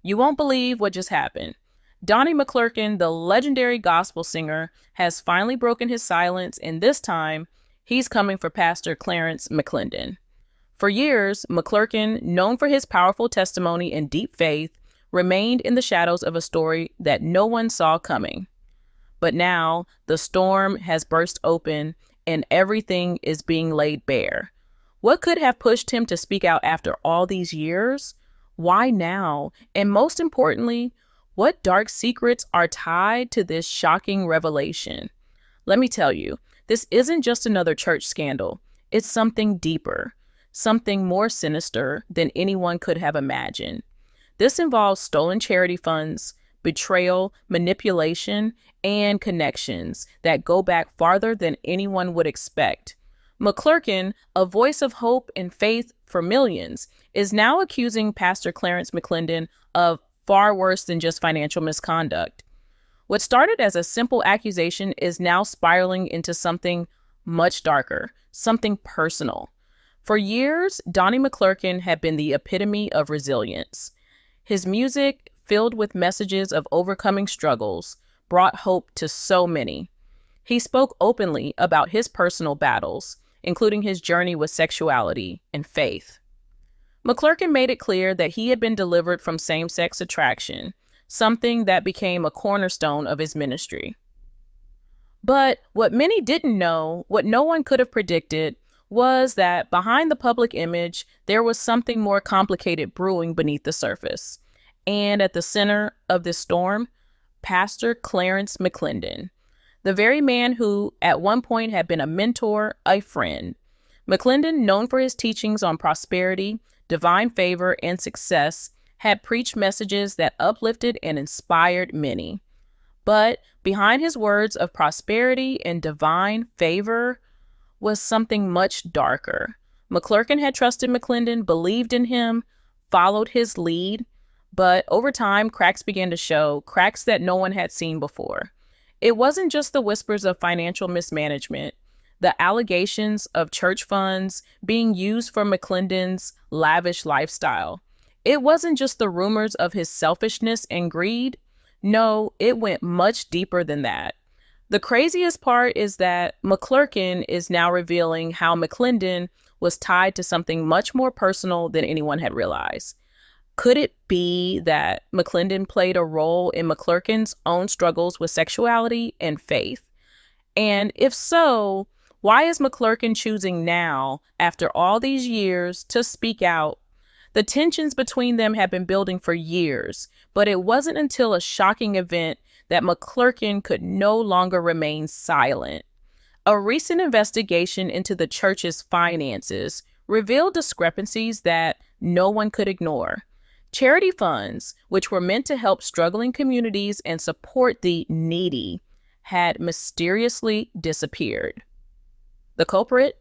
You won't believe what just happened. Donnie McClurkin, the legendary gospel singer, has finally broken his silence, and this time, he's coming for Pastor Clarence McClendon. For years, McClurkin, known for his powerful testimony and deep faith, remained in the shadows of a story that no one saw coming. But now, the storm has burst open, and everything is being laid bare. What could have pushed him to speak out after all these years? Why now? And most importantly, what dark secrets are tied to this shocking revelation? Let me tell you, this isn't just another church scandal. It's something deeper, something more sinister than anyone could have imagined. This involves stolen charity funds, betrayal, manipulation, and connections that go back farther than anyone would expect. McClurkin, a voice of hope and faith for millions, is now accusing Pastor Clarence McClendon of far worse than just financial misconduct. What started as a simple accusation is now spiraling into something much darker, something personal. For years, Donnie McClurkin had been the epitome of resilience. His music, filled with messages of overcoming struggles, brought hope to so many. He spoke openly about his personal battles, including his journey with sexuality and faith. McClurkin made it clear that he had been delivered from same-sex attraction, something that became a cornerstone of his ministry. But what many didn't know, what no one could have predicted, was that behind the public image, there was something more complicated brewing beneath the surface. And at the center of this storm, Pastor Clarence McClendon, the very man who at one point had been a mentor, a friend. McClendon, known for his teachings on prosperity, divine favor, and success, had preached messages that uplifted and inspired many. But behind his words of prosperity and divine favor was something much darker. McClurkin had trusted McClendon, believed in him, followed his lead, but over time, cracks began to show, cracks that no one had seen before. It wasn't just the whispers of financial mismanagement, the allegations of church funds being used for McClendon's lavish lifestyle. It wasn't just the rumors of his selfishness and greed. No, it went much deeper than that. The craziest part is that McClurkin is now revealing how McClendon was tied to something much more personal than anyone had realized. Could it be that McClendon played a role in McClurkin's own struggles with sexuality and faith? And if so, why is McClurkin choosing now, after all these years, to speak out? The tensions between them had been building for years, but it wasn't until a shocking event that McClurkin could no longer remain silent. A recent investigation into the church's finances revealed discrepancies that no one could ignore. Charity funds, which were meant to help struggling communities and support the needy, had mysteriously disappeared. The culprit?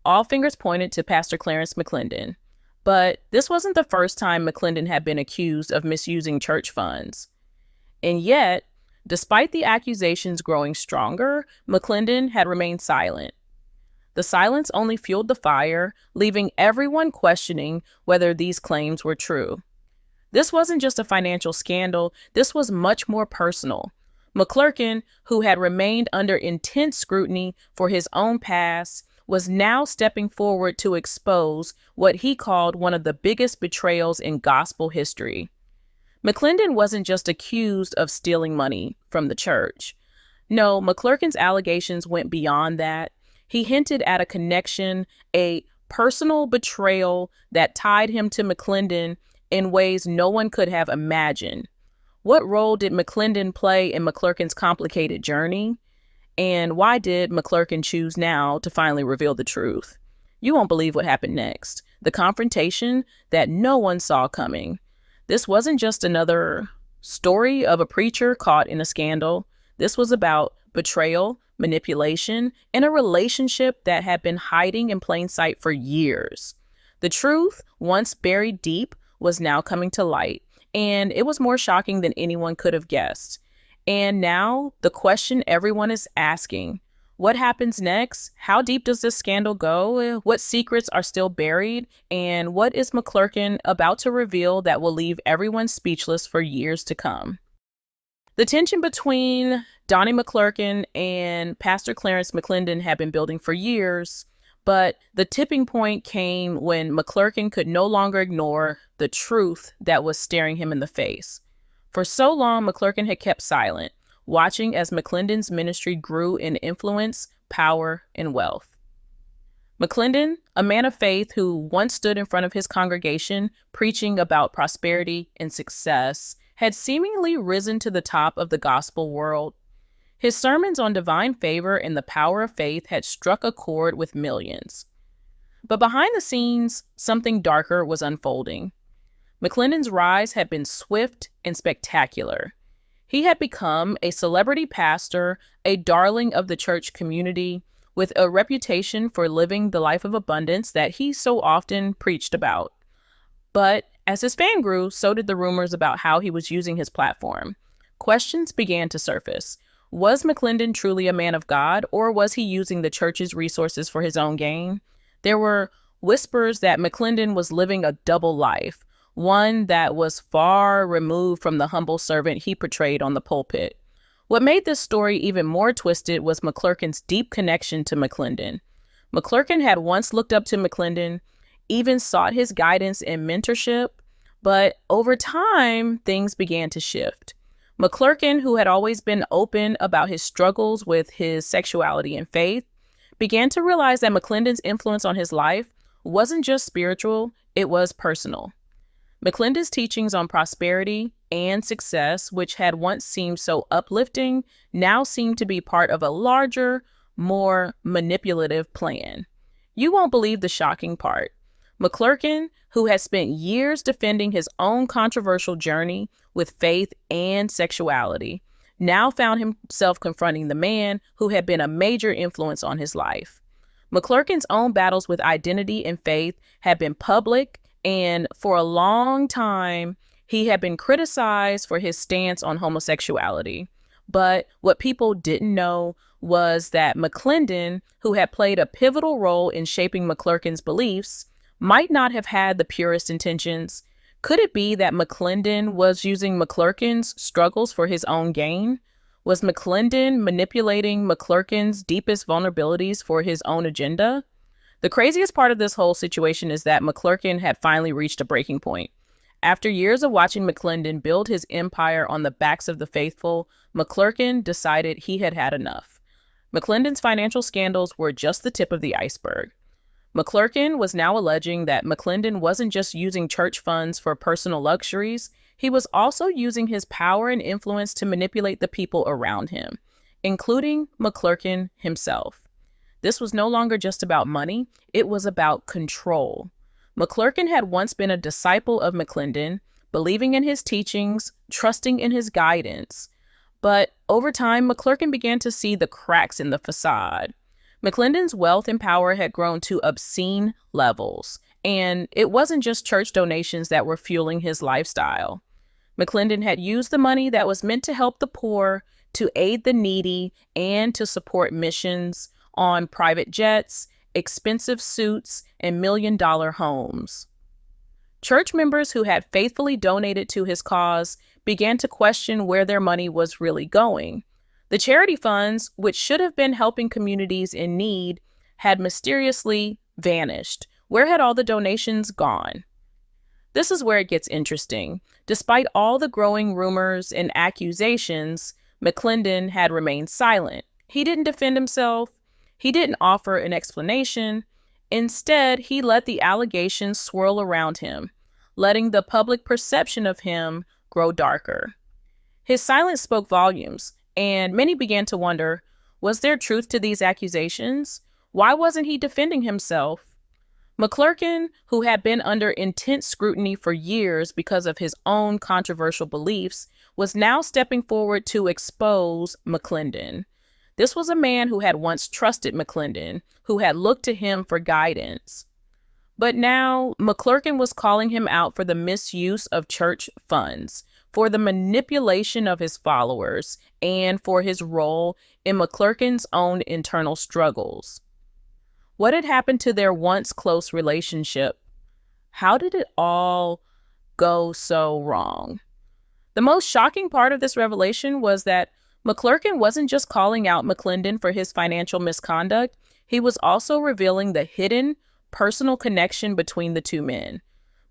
All fingers pointed to Pastor Clarence McClendon. But this wasn't the first time McClendon had been accused of misusing church funds. And yet, despite the accusations growing stronger, McClendon had remained silent. The silence only fueled the fire, leaving everyone questioning whether these claims were true. This wasn't just a financial scandal, this was much more personal. McClurkin, who had remained under intense scrutiny for his own past, was now stepping forward to expose what he called one of the biggest betrayals in gospel history. McClendon wasn't just accused of stealing money from the church. No, McClurkin's allegations went beyond that. He hinted at a connection, a personal betrayal that tied him to McClendon in ways no one could have imagined. What role did McClendon play in McClurkin's complicated journey? And why did McClurkin choose now to finally reveal the truth? You won't believe what happened next. The confrontation that no one saw coming. This wasn't just another story of a preacher caught in a scandal. This was about betrayal, manipulation, and a relationship that had been hiding in plain sight for years. The truth, once buried deep, was now coming to light, and it was more shocking than anyone could have guessed. And now, the question everyone is asking, What happens next? How deep does this scandal go? What secrets are still buried? And what is McClurkin about to reveal that will leave everyone speechless for years to come? The tension between Donnie McClurkin and Pastor Clarence McClendon had been building for years, but the tipping point came when McClurkin could no longer ignore the truth that was staring him in the face. For so long, McClurkin had kept silent, watching as McClendon's ministry grew in influence, power, and wealth. McClendon, a man of faith who once stood in front of his congregation preaching about prosperity and success, had seemingly risen to the top of the gospel world. His sermons on divine favor and the power of faith had struck a chord with millions. But behind the scenes, something darker was unfolding. McClendon's rise had been swift and spectacular. He had become a celebrity pastor, a darling of the church community, with a reputation for living the life of abundance that he so often preached about. But as his fame grew, so did the rumors about how he was using his platform. Questions began to surface. Was McClendon truly a man of God, or was he using the church's resources for his own gain? There were whispers that McClendon was living a double life, one that was far removed from the humble servant he portrayed on the pulpit. What made this story even more twisted was McClurkin's deep connection to McClendon. McClurkin had once looked up to McClendon, even sought his guidance and mentorship, but over time, things began to shift. McClurkin, who had always been open about his struggles with his sexuality and faith, began to realize that McClendon's influence on his life wasn't just spiritual, it was personal. McClendon's teachings on prosperity and success, which had once seemed so uplifting, now seemed to be part of a larger, more manipulative plan. You won't believe the shocking part. McClurkin, who had spent years defending his own controversial journey with faith and sexuality, now found himself confronting the man who had been a major influence on his life. McClurkin's own battles with identity and faith had been public, and for a long time, he had been criticized for his stance on homosexuality. But what people didn't know was that McClendon, who had played a pivotal role in shaping McClurkin's beliefs, might not have had the purest intentions. Could it be that McClendon was using McClurkin's struggles for his own gain? Was McClendon manipulating McClurkin's deepest vulnerabilities for his own agenda? The craziest part of this whole situation is that McClurkin had finally reached a breaking point. After years of watching McClendon build his empire on the backs of the faithful, McClurkin decided he had had enough. McClendon's financial scandals were just the tip of the iceberg. McClurkin was now alleging that McClendon wasn't just using church funds for personal luxuries, he was also using his power and influence to manipulate the people around him, including McClurkin himself. This was no longer just about money, it was about control. McClurkin had once been a disciple of McClendon, believing in his teachings, trusting in his guidance. But over time, McClurkin began to see the cracks in the facade. McClendon's wealth and power had grown to obscene levels, and it wasn't just church donations that were fueling his lifestyle. McClendon had used the money that was meant to help the poor, to aid the needy, and to support missions on private jets, expensive suits, and million-dollar homes. Church members who had faithfully donated to his cause began to question where their money was really going. The charity funds, which should have been helping communities in need, had mysteriously vanished. Where had all the donations gone? This is where it gets interesting. Despite all the growing rumors and accusations, McClendon had remained silent. He didn't defend himself. He didn't offer an explanation. Instead, he let the allegations swirl around him, letting the public perception of him grow darker. His silence spoke volumes, and many began to wonder, was there truth to these accusations? Why wasn't he defending himself? McClurkin, who had been under intense scrutiny for years because of his own controversial beliefs, was now stepping forward to expose McClendon. This was a man who had once trusted McClendon, who had looked to him for guidance. But now, McClurkin was calling him out for the misuse of church funds, for the manipulation of his followers and for his role in McClurkin's own internal struggles. What had happened to their once close relationship? How did it all go so wrong? The most shocking part of this revelation was that McClurkin wasn't just calling out McClendon for his financial misconduct, he was also revealing the hidden, personal connection between the two men.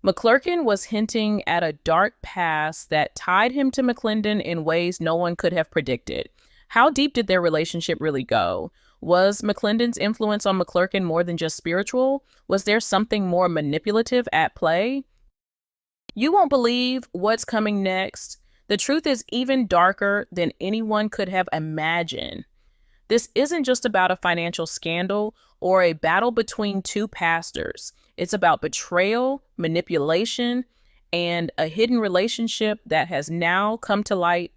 McClurkin was hinting at a dark past that tied him to McClendon in ways no one could have predicted. How deep did their relationship really go? Was McClendon's influence on McClurkin more than just spiritual? Was there something more manipulative at play? You won't believe what's coming next. The truth is even darker than anyone could have imagined. This isn't just about a financial scandal or a battle between two pastors. It's about betrayal, manipulation, and a hidden relationship that has now come to light.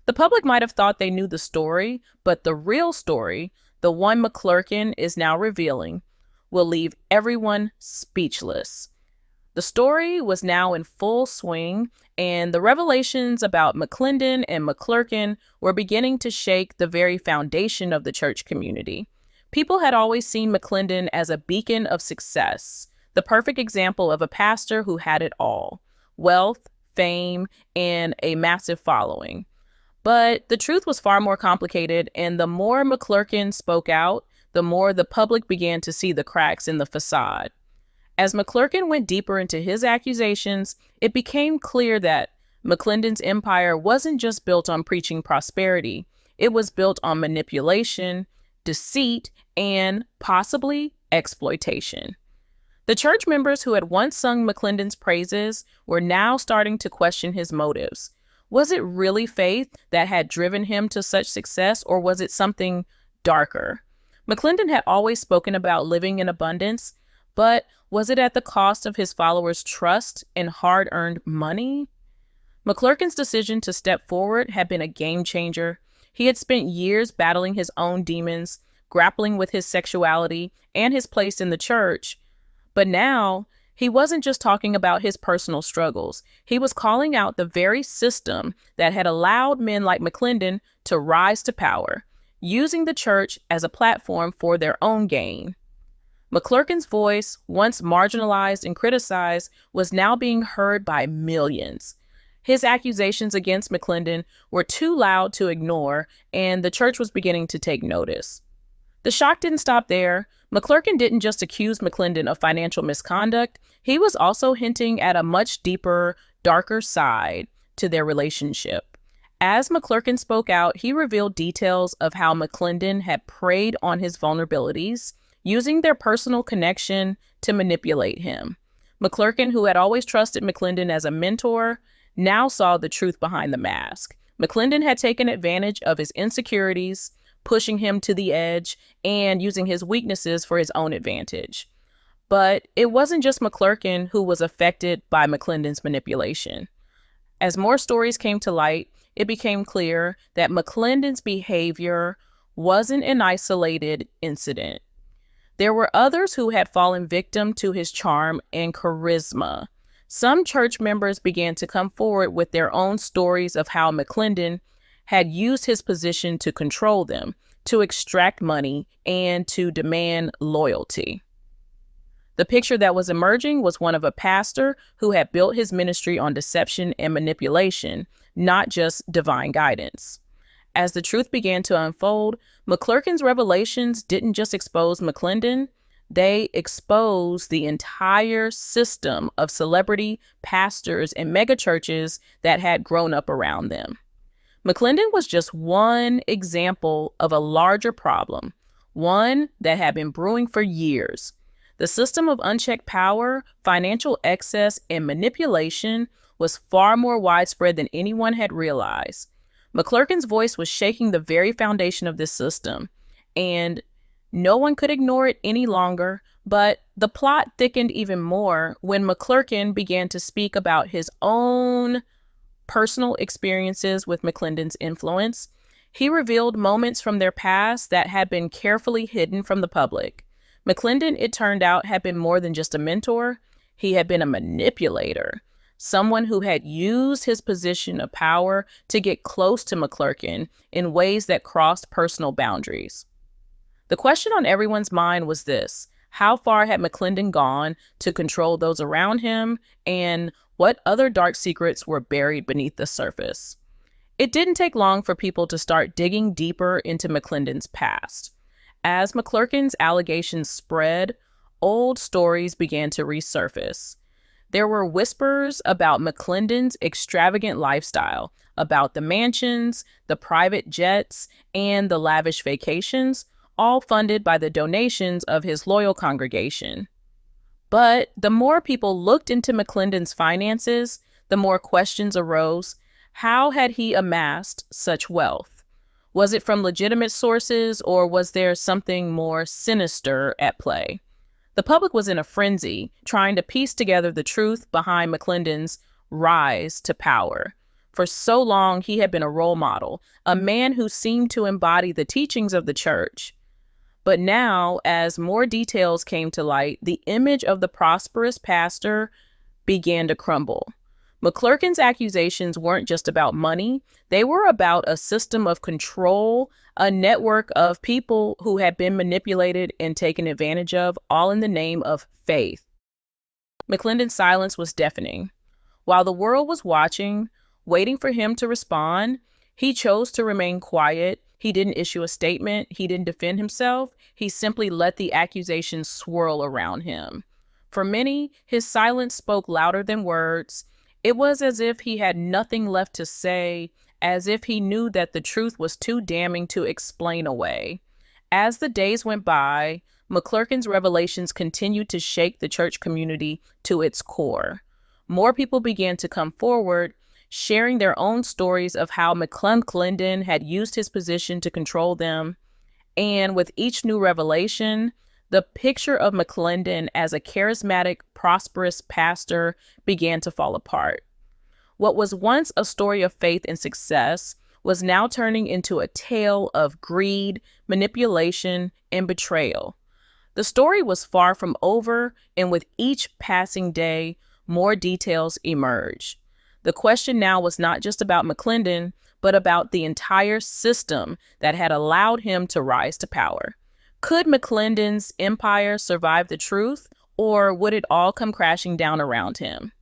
The public might have thought they knew the story, but the real story, the one McClurkin is now revealing, will leave everyone speechless. The story was now in full swing, and the revelations about McClendon and McClurkin were beginning to shake the very foundation of the church community. People had always seen McClendon as a beacon of success, the perfect example of a pastor who had it all: wealth, fame, and a massive following. But the truth was far more complicated, and the more McClurkin spoke out, the more the public began to see the cracks in the facade. As McClurkin went deeper into his accusations, it became clear that McClendon's empire wasn't just built on preaching prosperity. It was built on manipulation, deceit, and possibly exploitation. The church members who had once sung McClendon's praises were now starting to question his motives. Was it really faith that had driven him to such success, or was it something darker? McClendon had always spoken about living in abundance, but was it at the cost of his followers' trust and hard-earned money? McClurkin's decision to step forward had been a game changer. He had spent years battling his own demons, grappling with his sexuality and his place in the church. But now, he wasn't just talking about his personal struggles. He was calling out the very system that had allowed men like McClendon to rise to power, using the church as a platform for their own gain. McClurkin's voice, once marginalized and criticized, was now being heard by millions. His accusations against McClendon were too loud to ignore, and the church was beginning to take notice. The shock didn't stop there. McClurkin didn't just accuse McClendon of financial misconduct. He was also hinting at a much deeper, darker side to their relationship. As McClurkin spoke out, he revealed details of how McClendon had preyed on his vulnerabilities, using their personal connection to manipulate him. McClurkin, who had always trusted McClendon as a mentor, now saw the truth behind the mask. McClendon had taken advantage of his insecurities, pushing him to the edge and using his weaknesses for his own advantage. But it wasn't just McClurkin who was affected by McClendon's manipulation. As more stories came to light, it became clear that McClendon's behavior wasn't an isolated incident. There were others who had fallen victim to his charm and charisma. Some church members began to come forward with their own stories of how McClendon had used his position to control them, to extract money, and to demand loyalty. The picture that was emerging was one of a pastor who had built his ministry on deception and manipulation, not just divine guidance. As the truth began to unfold, McClurkin's revelations didn't just expose McClendon, they exposed the entire system of celebrity pastors and megachurches that had grown up around them. McClendon was just one example of a larger problem, one that had been brewing for years. The system of unchecked power, financial excess, and manipulation was far more widespread than anyone had realized. McClurkin's voice was shaking the very foundation of this system, and no one could ignore it any longer. But the plot thickened even more when McClurkin began to speak about his own personal experiences with McClendon's influence. He revealed moments from their past that had been carefully hidden from the public. McClendon, it turned out, had been more than just a mentor. He had been a manipulator, someone who had used his position of power to get close to McClurkin in ways that crossed personal boundaries. The question on everyone's mind was this: how far had McClendon gone to control those around him, and what other dark secrets were buried beneath the surface? It didn't take long for people to start digging deeper into McClendon's past. As McClurkin's allegations spread, old stories began to resurface. There were whispers about McClendon's extravagant lifestyle, about the mansions, the private jets, and the lavish vacations, all funded by the donations of his loyal congregation. But the more people looked into McClendon's finances, the more questions arose. How had he amassed such wealth? Was it from legitimate sources, or was there something more sinister at play? The public was in a frenzy, trying to piece together the truth behind McClendon's rise to power. For so long, he had been a role model, a man who seemed to embody the teachings of the church. But now, as more details came to light, the image of the prosperous pastor began to crumble. McClurkin's accusations weren't just about money. They were about a system of control, a network of people who had been manipulated and taken advantage of, all in the name of faith. McClendon's silence was deafening. While the world was watching, waiting for him to respond, he chose to remain quiet. He didn't issue a statement. He didn't defend himself. He simply let the accusations swirl around him. For many, his silence spoke louder than words. It was as if he had nothing left to say, as if he knew that the truth was too damning to explain away. As the days went by, McClurkin's revelations continued to shake the church community to its core. More people began to come forward, sharing their own stories of how McClendon had used his position to control them. And with each new revelation, the picture of McClendon as a charismatic, prosperous pastor began to fall apart. What was once a story of faith and success was now turning into a tale of greed, manipulation, and betrayal. The story was far from over, and with each passing day, more details emerged. The question now was not just about McClendon, but about the entire system that had allowed him to rise to power. Could McClendon's empire survive the truth, or would it all come crashing down around him?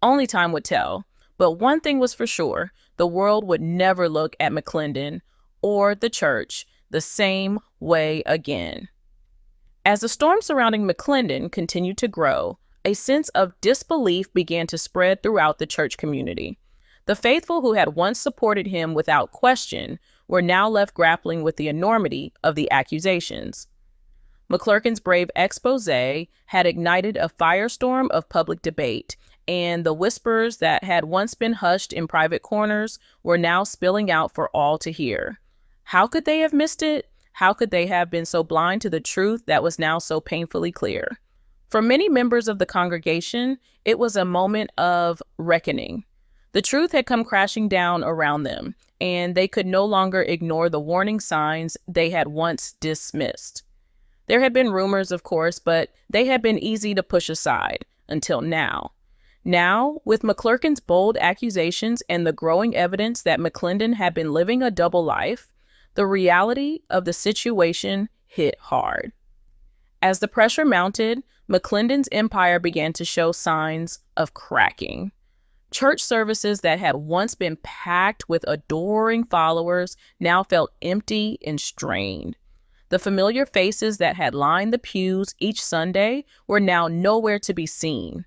Only time would tell. But one thing was for sure: the world would never look at McClendon or the church the same way again. As the storm surrounding McClendon continued to grow, a sense of disbelief began to spread throughout the church community. The faithful who had once supported him without question were now left grappling with the enormity of the accusations. McClurkin's brave expose had ignited a firestorm of public debate, and the whispers that had once been hushed in private corners were now spilling out for all to hear. How could they have missed it? How could they have been so blind to the truth that was now so painfully clear? For many members of the congregation, it was a moment of reckoning. The truth had come crashing down around them, and they could no longer ignore the warning signs they had once dismissed. There had been rumors, of course, but they had been easy to push aside until now. Now, with McClurkin's bold accusations and the growing evidence that McClendon had been living a double life, the reality of the situation hit hard. As the pressure mounted, McClendon's empire began to show signs of cracking. Church services that had once been packed with adoring followers now felt empty and strained. The familiar faces that had lined the pews each Sunday were now nowhere to be seen.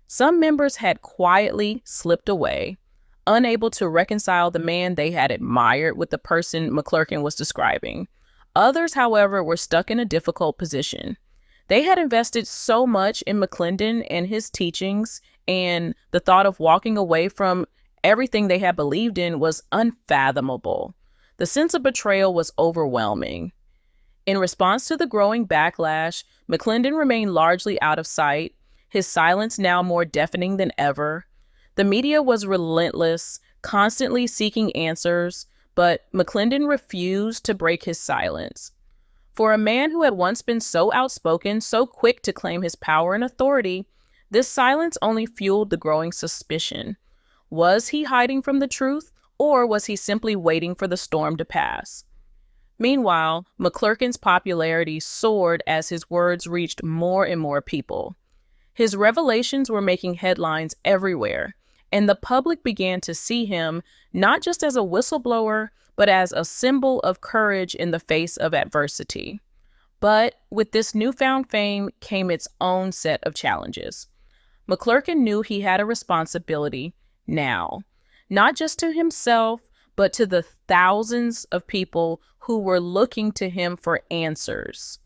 Some members had quietly slipped away, unable to reconcile the man they had admired with the person McClurkin was describing. Others, however, were stuck in a difficult position. They had invested so much in McClendon and his teachings, and the thought of walking away from everything they had believed in was unfathomable. The sense of betrayal was overwhelming. In response to the growing backlash, McClendon remained largely out of sight, his silence now more deafening than ever. The media was relentless, constantly seeking answers, but McClendon refused to break his silence. For a man who had once been so outspoken, so quick to claim his power and authority, This silence only fueled the growing suspicion. Was he hiding from the truth, or was he simply waiting for the storm to pass? Meanwhile, McClurkin's popularity soared as his words reached more and more people. His revelations were making headlines everywhere, and the public began to see him not just as a whistleblower, but as a symbol of courage in the face of adversity. But with this newfound fame came its own set of challenges. McClurkin knew he had a responsibility now, not just to himself, but to the thousands of people who were looking to him for answers.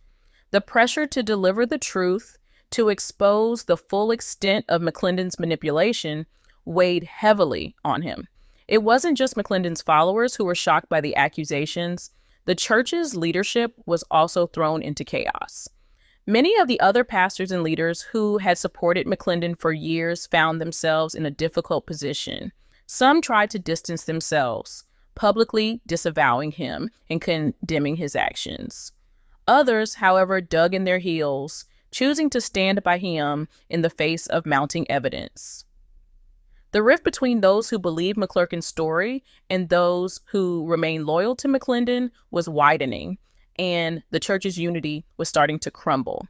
The pressure to deliver the truth, to expose the full extent of McClendon's manipulation, weighed heavily on him. It wasn't just McClendon's followers who were shocked by the accusations. The church's leadership was also thrown into chaos. Many of the other pastors and leaders who had supported McClendon for years found themselves in a difficult position. Some tried to distance themselves, publicly disavowing him and condemning his actions. Others, however, dug in their heels, choosing to stand by him in the face of mounting evidence. The rift between those who believed McClurkin's story and those who remained loyal to McClendon was widening, and the church's unity was starting to crumble.